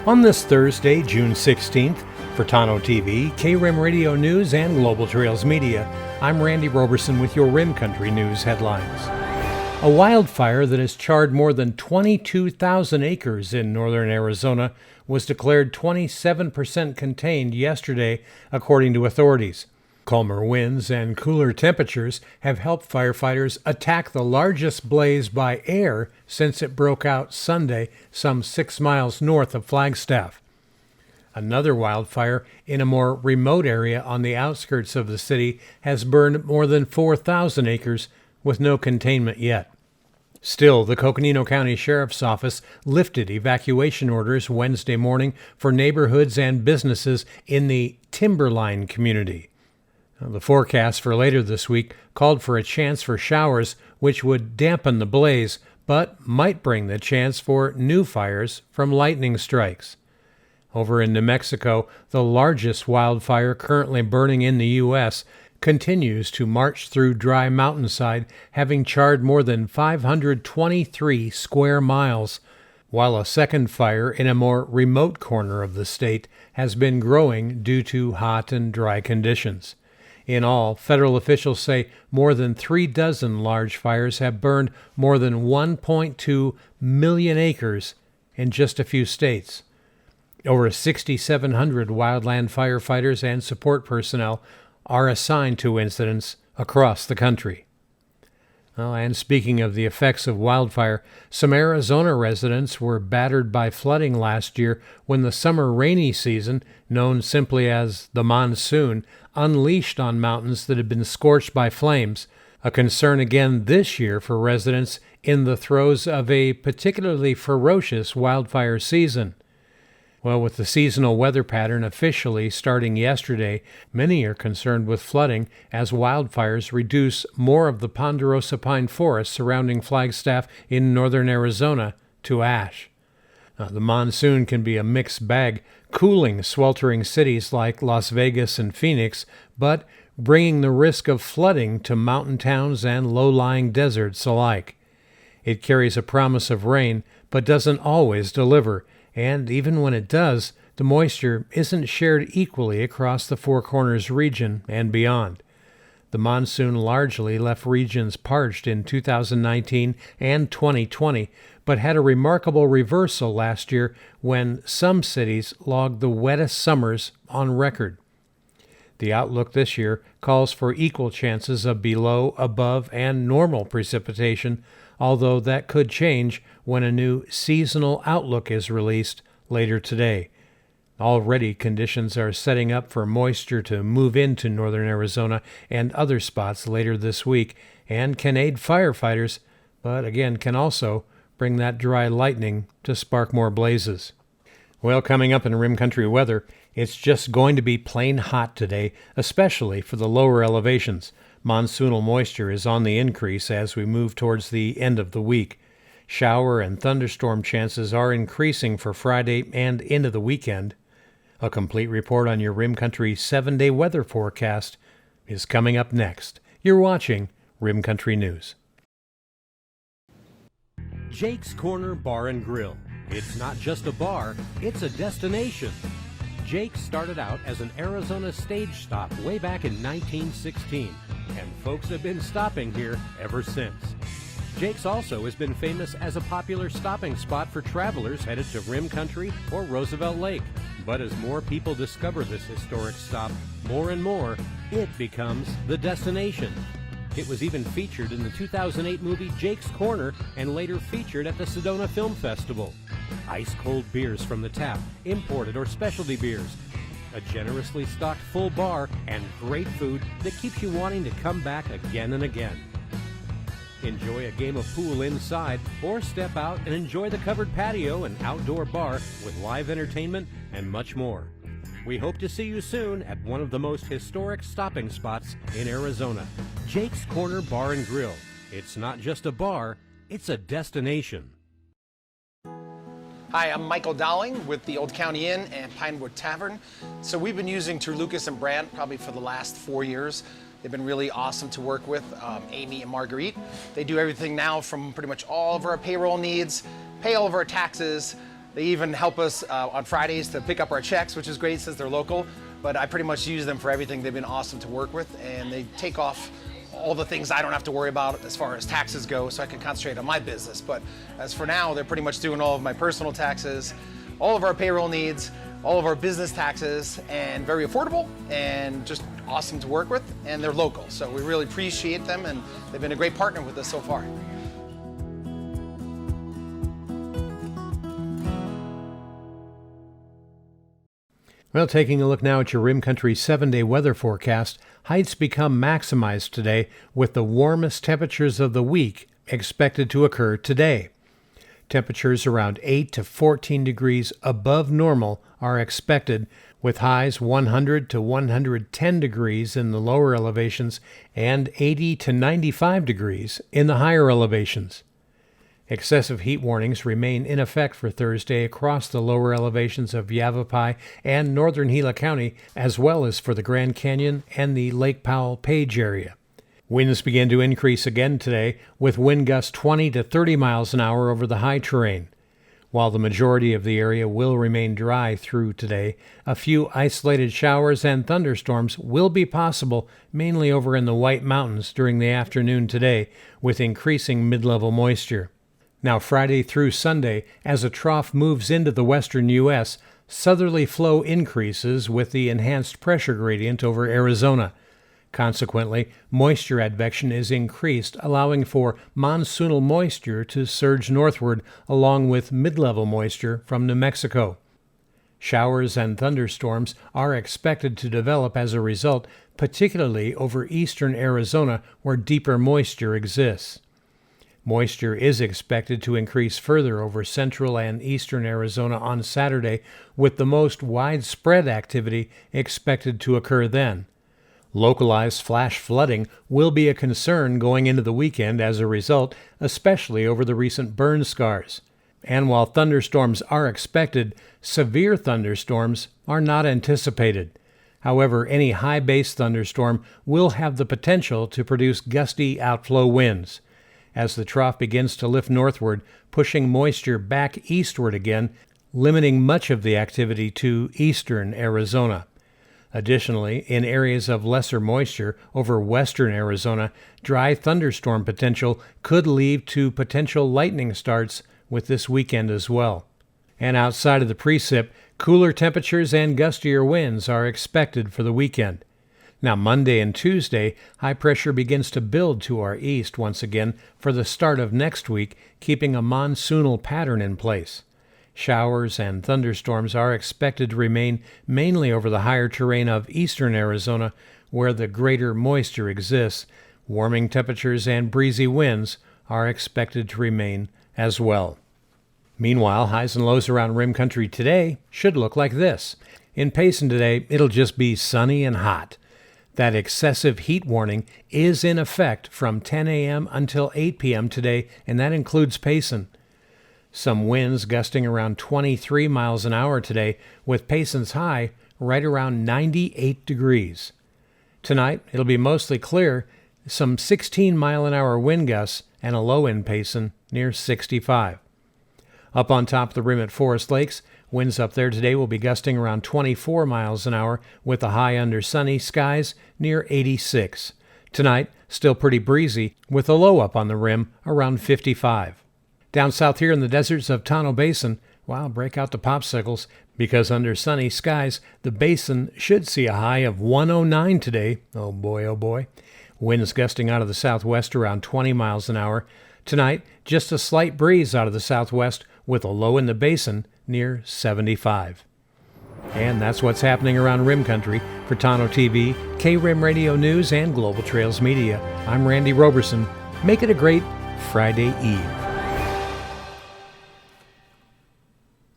On this Thursday, June 16th, for Tonto-TV, K-Rim Radio News, and Global Trails Media, I'm Randy Roberson with your Rim Country News headlines. A wildfire that has charred more than 22,000 acres in northern Arizona was declared 27% contained yesterday, according to authorities. Calmer winds and cooler temperatures have helped firefighters attack the largest blaze by air since it broke out Sunday, some 6 miles north of Flagstaff. Another wildfire in a more remote area on the outskirts of the city has burned more than 4,000 acres with no containment yet. Still, the Coconino County Sheriff's Office lifted evacuation orders Wednesday morning for neighborhoods and businesses in the Timberline community. The forecast for later this week called for a chance for showers, which would dampen the blaze, but might bring the chance for new fires from lightning strikes. Over in New Mexico, the largest wildfire currently burning in the U.S. continues to march through dry mountainside, having charred more than 523 square miles, while a second fire in a more remote corner of the state has been growing due to hot and dry conditions. In all, federal officials say more than 36 large fires have burned more than 1.2 million acres in just a few states. Over 6,700 wildland firefighters and support personnel are assigned to incidents across the country. And speaking of the effects of wildfire, some Arizona residents were battered by flooding last year when the summer rainy season, known simply as the monsoon, unleashed on mountains that had been scorched by flames, a concern again this year for residents in the throes of a particularly ferocious wildfire season. Well, with the seasonal weather pattern officially starting yesterday, many are concerned with flooding as wildfires reduce more of the ponderosa pine forest surrounding Flagstaff in northern Arizona to ash. The monsoon can be a mixed bag, cooling sweltering cities like Las Vegas and Phoenix, but bringing the risk of flooding to mountain towns and low-lying deserts alike. It carries a promise of rain, but doesn't always deliver, and even when it does, the moisture isn't shared equally across the Four Corners region and beyond. The monsoon largely left regions parched in 2019 and 2020, but had a remarkable reversal last year when some cities logged the wettest summers on record. The outlook this year calls for equal chances of below, above, and normal precipitation, although that could change when a new seasonal outlook is released later today. Already, conditions are setting up for moisture to move into northern Arizona and other spots later this week, and can aid firefighters, but again can also bring that dry lightning to spark more blazes. Well, coming up in Rim Country weather, it's just going to be plain hot today, especially for the lower elevations. Monsoonal moisture is on the increase as we move towards the end of the week. Shower and thunderstorm chances are increasing for Friday and into the weekend. A complete report on your Rim Country 7-day weather forecast is coming up next. You're watching Rim Country News. Jake's Corner Bar and Grill. It's not just a bar, it's a destination. Jake started out as an Arizona stage stop way back in 1916, and folks have been stopping here ever since. Jake's also has been famous as a popular stopping spot for travelers headed to Rim Country or Roosevelt Lake. But as more people discover this historic stop, more and more, it becomes the destination. It was even featured in the 2008 movie Jake's Corner and later featured at the Sedona Film Festival. Ice-cold beers from the tap, imported or specialty beers, a generously stocked full bar, and great food that keeps you wanting to come back again and again. Enjoy a game of pool inside or step out and enjoy the covered patio and outdoor bar with live entertainment and much more. We hope to see you soon at one of the most historic stopping spots in Arizona, Jake's Corner Bar and Grill. It's not just a bar, it's a destination. Hi, I'm Michael Dowling with the Old County Inn and Pinewood Tavern. So we've been using Lucas and Brandt probably for the last 4 years. They've been really awesome to work with, Amy and Marguerite. They do everything now from pretty much all of our payroll needs, pay all of our taxes, They even help us on Fridays to pick up our checks, which is great since they're local, but I pretty much use them for everything. They've been awesome to work with, and they take off all the things I don't have to worry about as far as taxes go, so I can concentrate on my business. But as for now, they're pretty much doing all of my personal taxes, all of our payroll needs, all of our business taxes, and very affordable and just awesome to work with, and they're local. So we really appreciate them, and they've been a great partner with us so far. Well, taking a look now at your Rim Country 7-day weather forecast, heights become maximized today with the warmest temperatures of the week expected to occur today. Temperatures around 8 to 14 degrees above normal are expected, with highs 100 to 110 degrees in the lower elevations and 80 to 95 degrees in the higher elevations. Excessive heat warnings remain in effect for Thursday across the lower elevations of Yavapai and northern Gila County, as well as for the Grand Canyon and the Lake Powell-Page area. Winds began to increase again today, with wind gusts 20 to 30 miles an hour over the high terrain. While the majority of the area will remain dry through today, a few isolated showers and thunderstorms will be possible, mainly over in the White Mountains during the afternoon today, with increasing mid-level moisture. Now, Friday through Sunday, as a trough moves into the western U.S., southerly flow increases with the enhanced pressure gradient over Arizona. Consequently, moisture advection is increased, allowing for monsoonal moisture to surge northward along with mid-level moisture from New Mexico. Showers and thunderstorms are expected to develop as a result, particularly over eastern Arizona where deeper moisture exists. Moisture is expected to increase further over central and eastern Arizona on Saturday, with the most widespread activity expected to occur then. Localized flash flooding will be a concern going into the weekend as a result, especially over the recent burn scars. And while thunderstorms are expected, severe thunderstorms are not anticipated. However, any high-base thunderstorm will have the potential to produce gusty outflow winds. As the trough begins to lift northward, pushing moisture back eastward again, limiting much of the activity to eastern Arizona. Additionally, in areas of lesser moisture over western Arizona, dry thunderstorm potential could lead to potential lightning starts with this weekend as well. And outside of the precip, cooler temperatures and gustier winds are expected for the weekend. Now, Monday and Tuesday, high pressure begins to build to our east once again for the start of next week, keeping a monsoonal pattern in place. Showers and thunderstorms are expected to remain mainly over the higher terrain of eastern Arizona, where the greater moisture exists. Warming temperatures and breezy winds are expected to remain as well. Meanwhile, highs and lows around Rim Country today should look like this. In Payson today, it'll just be sunny and hot. That excessive heat warning is in effect from 10 a.m. until 8 p.m. today, and that includes Payson. Some winds gusting around 23 miles an hour today, with Payson's high right around 98 degrees. Tonight, it'll be mostly clear, some 16-mile-an-hour wind gusts, and a low in Payson near 65. Up on top of the rim at Forest Lakes, winds up there today will be gusting around 24 miles an hour with a high under sunny skies near 86. Tonight, still pretty breezy with a low up on the rim around 55. Down south here in the deserts of Tonto Basin, well, break out the popsicles because under sunny skies, the basin should see a high of 109 today. Oh boy. Winds gusting out of the southwest around 20 miles an hour. Tonight, just a slight breeze out of the southwest with a low in the basin near 75. And that's what's happening around Rim Country. For Tonto-TV, K-Rim Radio News, and Global Trails Media, I'm Randy Roberson. Make it a great Friday Eve.